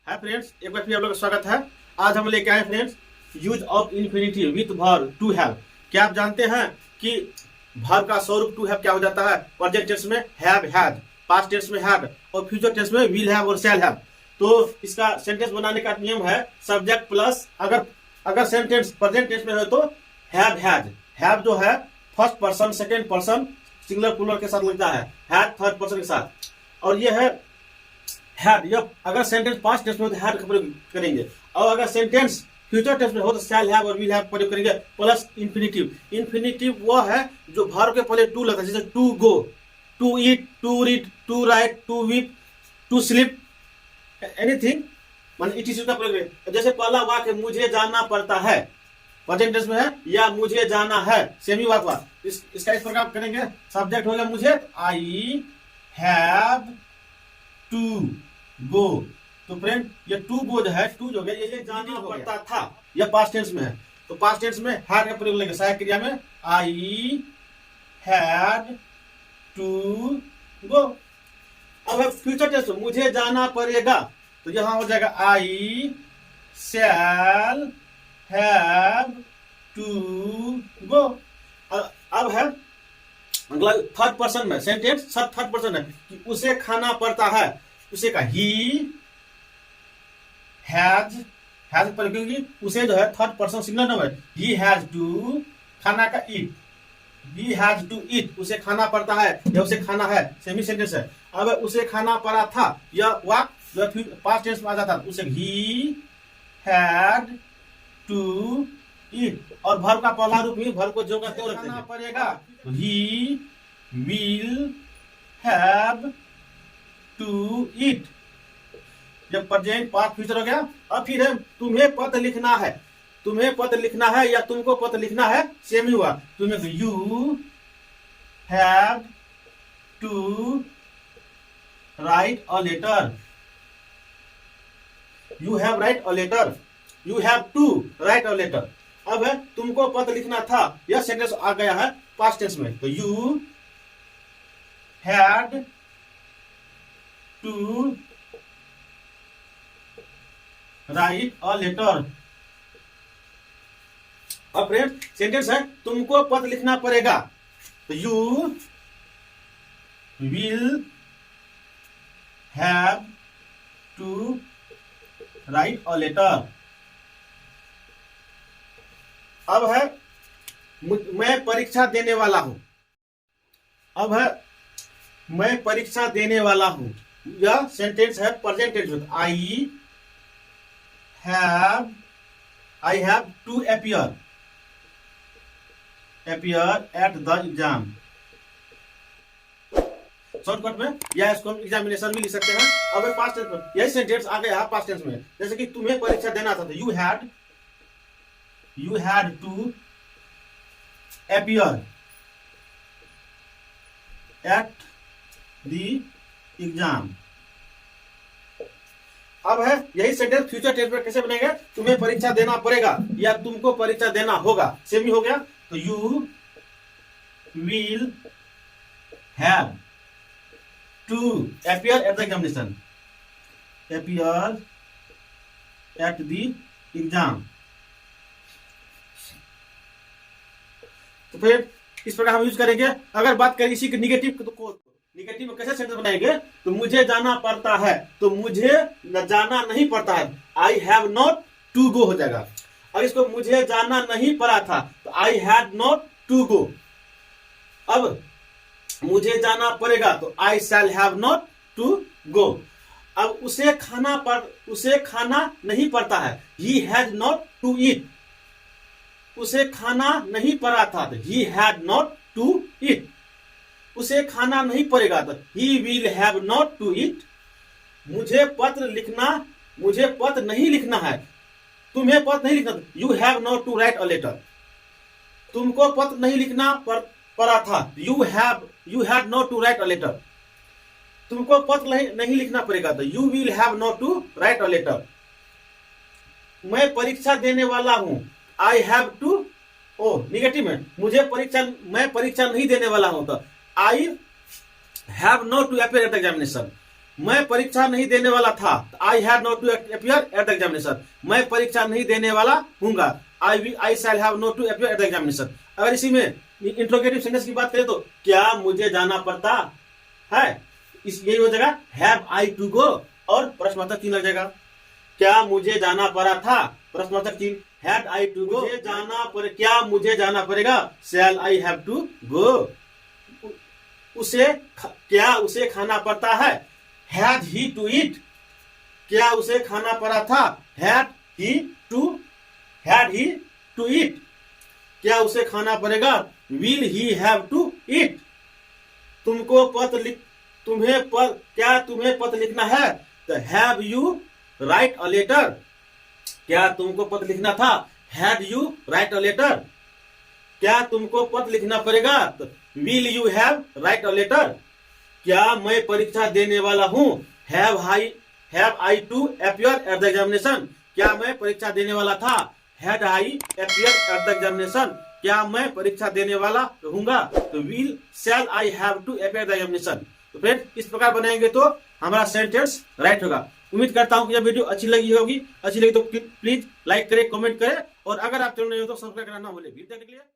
Hi friends, एक बार फिर आप लोग का स्वागत है। आज हम लेके आए friends use of infinitive with verb to have. क्या आप जानते हैं कि वर्ब का स्वरूप टू हैव क्या हो जाता है? प्रेजेंट टेंस में हैव हैड, पास्ट टेंस में हैड और फ्यूचर टेंस में विल हैव और शैल हैव। तो इसका सेंटेंस बनाने का नियम है सब्जेक्ट प्लस अगर सेंटेंस प्रेजेंट टेंस में हो तो हैव हैड। हैव जो है first person second person singular plural के साथ लगता है, हैड थर्ड पर्सन के साथ। और ये है हैड। यह अगर सेंटेंस पास्ट टेंस में हो तो हैड का प्रयोग करेंगे, और अगर सेंटेंस फ्यूचर टेंस में हो तो शैल हैव और विल हैव प्रयोग करेंगे प्लस इन्फिनिटिव। इन्फिनिटिव वो है जो वर्ब के पहले टू लगता है, जैसे to go, to eat, to read, to write, to weep, to sleep, anything मतलब इट का प्रयोग करेंगे। जैसे पहला वाक्य मुझे जाना पड़ता है, प्रेजेंट टेंस में है, या मुझे जाना है, सेम ही वाक्य हुआ। इसका इस प्रकार करेंगे। सब्जेक्ट हो गया मुझे, आई हैव टू गो। तो फ्रेंड ये टू गो जो है, टू जो है ये जाना पड़ता था, यह पास्ट टेंस में है। तो पास्ट टेंस में हैड का प्रयोग लेंगे सहायक क्रिया में, आई हैड टू गो। अब है फ्यूचर टेंस में मुझे जाना पड़ेगा, तो यहां हो जाएगा आई शैल हैव टू गो। अब है अगला थर्ड पर्सन में सेंटेंस, सब थर्ड पर्सन है कि उसे खाना पड़ता है, उसे का ही हैज पर, क्योंकि उसे जो है थर्ड पर्सन सिंगुलर नाउन है, ही हैज टू खाना का ईट, ही हैज टू ईट, उसे खाना पड़ता है या उसे खाना है, सेमी सेंटेंस है। अब उसे खाना पड़ा था, यह वाक्य जो पास्ट टेंस में आ जाता है, उसे ही हैड टू ईट। और वर्ब का पहला रूप में वर्ब को जो करते हो रखना पड़ेगा, तो he will have to eat. जब प्रेजेंट पास्ट फ्यूचर हो गया, अब फिर है तुम्हें पत्र लिखना है, तुम्हें पत्र लिखना है या तुमको पत्र लिखना है, सेम ही हुआ। तुम्हें you have to write a letter, you have write a letter, you have to write a letter. अब है तुमको पत्र लिखना था, यह सेंटेंस आ गया है पास्ट टेंस में, तो you had to write a letter. अब फ्रेंड सेंटेंस है तुमको पत्र लिखना पड़ेगा, तो you will have to write a letter. अब है मैं परीक्षा देने वाला हूं, अब है मैं परीक्षा देने वाला हूं, यह सेंटेंस है प्रेजेंट टेंस में, I have to appear at the exam. Shortcut में या इसको हम एग्जामिनेशन भी लिख सकते हैं। अब पास्ट टेंस में यही सेंटेंस आ गया पास्ट टेंस में, जैसे कि तुम्हें परीक्षा देना था, तो you had to appear at the exam। अब है यही सेंटेंस फ्यूचर टेंस में कैसे बनेगा, तुम्हें परीक्षा देना पड़ेगा या तुमको परीक्षा देना होगा, सेम ही हो गया। तो you will have to appear at the examination, appear at the exam। तो फिर इस प्रकार हम यूज करेंगे। अगर बात करें इसी के निगेटिव तो निगेटिव में कैसे सेंटेंस बनाएंगे, तो मुझे जाना पड़ता है, तो मुझे जाना नहीं पड़ता है, I have not to go हो जाएगा। और इसको मुझे जाना नहीं पड़ा था, तो I had not to go. अब मुझे जाना पड़ेगा, तो I shall have not to go. अब उसे खाना नहीं पड़ता है, he has not to eat, उसे खाना नहीं पड़ा था, तो he had not to eat. उसे खाना नहीं पड़ेगा, तो he will have not to eat. मुझे पत्र नहीं लिखना है, तुम्हें पत्र नहीं लिखना, you have not to write a letter. तुमको पत्र नहीं लिखना पड़ा था, you had not to write a letter. तुमको पत्र नहीं लिखना पड़ेगा, तो you will have not to write a letter. मैं परीक्षा देने वाला हूं, आई हैव टू, निगेटिव में मैं परीक्षा नहीं देने वाला हूं, तो I have not to appear at examination. मैं परीक्षा नहीं देने वाला था, I had not to appear at the examination. मैं परीक्षा नहीं देने वाला हूंगा, I shall have not to appear at the examination. अगर इसी में इंट्रोगेटिव सेंटेंस की बात करें तो क्या मुझे जाना पड़ता है, इस यही हो जाएगा हैव आई टू गो, और प्रश्नवाचक चिन्ह लग जाएगा। क्या मुझे जाना पड़ा था, प्रश्नवाचक चिन्ह, हैड आई टू गो, क्या मुझे जाना पड़ेगा, शैल आई हैव टू गो। क्या उसे खाना पड़ता है, हैड ही टू ईट। क्या उसे खाना पड़ा था, हैड ही टू ईट। क्या उसे खाना पड़ेगा, will he have to eat. क्या तुम्हें पत्र लिखना है, तो have you write a letter. क्या तुमको पत्र लिखना था, had you write a letter. क्या तुमको पत्र लिखना पड़ेगा, तो will you have write a letter. क्या मैं परीक्षा देने वाला हूं, have I to appear at the examination. क्या मैं परीक्षा देने वाला था, had I appear at the examination. क्या मैं परीक्षा देने वाला रहूंगा, तो will shall I have to appear at the examination. तो फ्रेंड इस प्रकार बनाएंगे तो हमारा सेंटेंस राइट होगा। उम्मीद करता हूं कि यह वीडियो अच्छी लगी होगी। अच्छी लगी तो प्लीज लाइक करें, कमेंट करें, और अगर आप चैनल नए हो तो सब्सक्राइब करना ना भूलें।